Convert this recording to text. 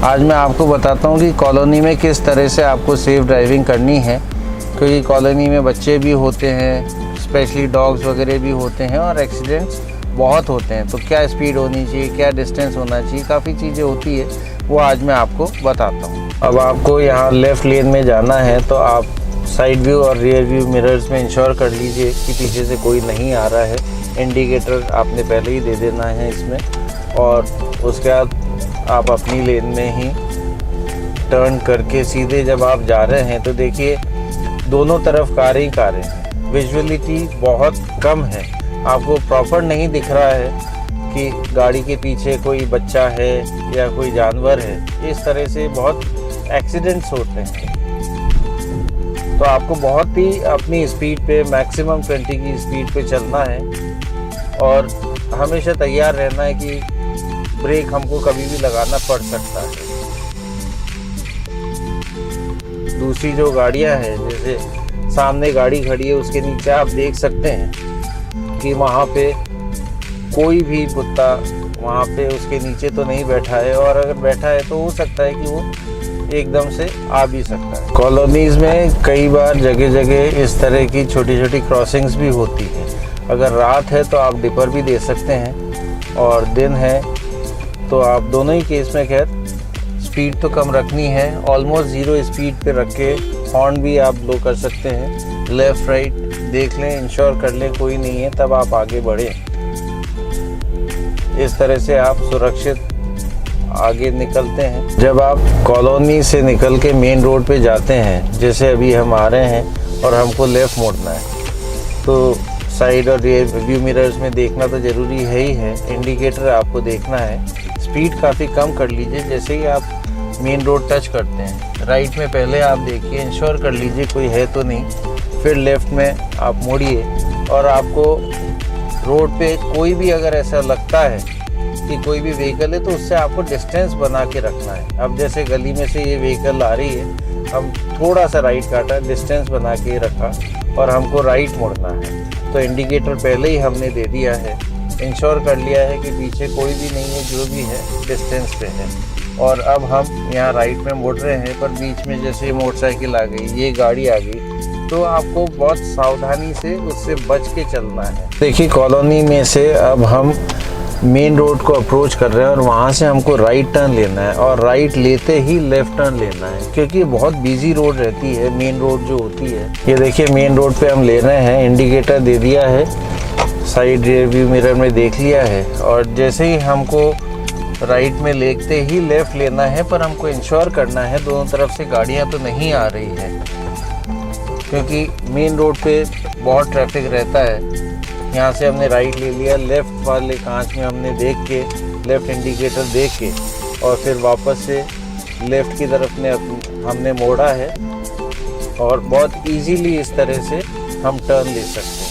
आज मैं आपको बताता हूँ कि कॉलोनी में किस तरह से आपको सेफ़ ड्राइविंग करनी है, क्योंकि कॉलोनी में बच्चे भी होते हैं, स्पेशली डॉग्स वगैरह भी होते हैं और एक्सीडेंट्स बहुत होते हैं। तो क्या स्पीड होनी चाहिए, क्या डिस्टेंस होना चाहिए, काफ़ी चीज़ें होती है, वो आज मैं आपको बताता हूँ। अब आपको यहाँ लेफ़्ट लेन में जाना है तो आप साइड व्यू और रियर व्यू मिरर्स में इंश्योर कर लीजिए कि पीछे से कोई नहीं आ रहा है। इंडिकेटर आपने पहले ही दे देना है इसमें, और उसके बाद आप अपनी लेन में ही टर्न करके सीधे जब आप जा रहे हैं तो देखिए दोनों तरफ कारें ही कारें हैं। विजुअलिटी बहुत कम है, आपको प्रॉपर नहीं दिख रहा है कि गाड़ी के पीछे कोई बच्चा है या कोई जानवर है। इस तरह से बहुत एक्सीडेंट्स होते हैं। तो आपको बहुत ही अपनी स्पीड पे, मैक्सिमम 20 की स्पीड पे चलना है और हमेशा तैयार रहना है कि ब्रेक हमको कभी भी लगाना पड़ सकता है। दूसरी जो गाड़ियां हैं, जैसे सामने गाड़ी खड़ी है उसके नीचे आप देख सकते हैं कि वहाँ पे कोई भी कुत्ता वहाँ पे उसके नीचे तो नहीं बैठा है, और अगर बैठा है तो हो सकता है कि वो एकदम से आ भी सकता है। कॉलोनीज़ में कई बार जगह जगह इस तरह की छोटी छोटी क्रॉसिंग्स भी होती हैं। अगर रात है तो आप डिपर भी दे सकते हैं, और दिन है तो आप दोनों ही केस में खैर स्पीड तो कम रखनी है। ऑलमोस्ट 0 स्पीड पे रख के हॉर्न भी आप ब्लो कर सकते हैं। लेफ़्ट राइट देख लें, इंश्योर कर लें कोई नहीं है, तब आप आगे बढ़ें। इस तरह से आप सुरक्षित आगे निकलते हैं। जब आप कॉलोनी से निकल के मेन रोड पे जाते हैं, जैसे अभी हम आ रहे हैं और हमको लेफ़्ट मोड़ना है, तो साइड और रियर व्यू मिरर्स में देखना तो ज़रूरी है ही है। इंडिकेटर आपको देखना है। स्पीड काफ़ी कम कर लीजिए जैसे ही आप मेन रोड टच करते हैं। राइट में पहले आप देखिए, इंश्योर कर लीजिए कोई है तो नहीं, फिर लेफ़्ट में आप मोड़िए। और आपको रोड पे कोई भी अगर ऐसा लगता है कि कोई भी व्हीकल है तो उससे आपको डिस्टेंस बना के रखना है। अब जैसे गली में से ये व्हीकल आ रही है, हम थोड़ा सा राइट काटा, डिस्टेंस बना के रखा और हमको राइट मुड़ना है, तो इंडिकेटर पहले ही हमने दे दिया है। इंश्योर कर लिया है कि पीछे कोई भी नहीं है, जो भी है डिस्टेंस पे है। और अब हम यहाँ राइट में मुड़ रहे हैं, पर बीच में जैसे मोटरसाइकिल आ गई, ये गाड़ी आ गई, तो आपको बहुत सावधानी से उससे बच के चलना है। देखिए कॉलोनी में से अब हम मेन रोड को अप्रोच कर रहे हैं और वहाँ से हमको राइट टर्न लेना है, और राइट लेते ही लेफ़्ट टर्न लेना है, क्योंकि बहुत बिजी रोड रहती है मेन रोड जो होती है। ये देखिए मेन रोड पे हम ले रहे हैं, इंडिकेटर दे दिया है, साइड रियर व्यू मिरर में देख लिया है, और जैसे ही हमको राइट में लेते ही लेफ़्ट लेना है, पर हमको इंश्योर करना है दोनों तरफ से गाड़ियाँ तो नहीं आ रही है, क्योंकि मेन रोड पे बहुत ट्रैफिक रहता है। यहाँ से हमने राइट ले लिया, लेफ़्ट वाले कांच में हमने देख के, लेफ़्ट इंडिकेटर देख के, और फिर वापस से लेफ़्ट की तरफ हमने मोड़ा है, और बहुत इजीली इस तरह से हम टर्न ले सकते हैं।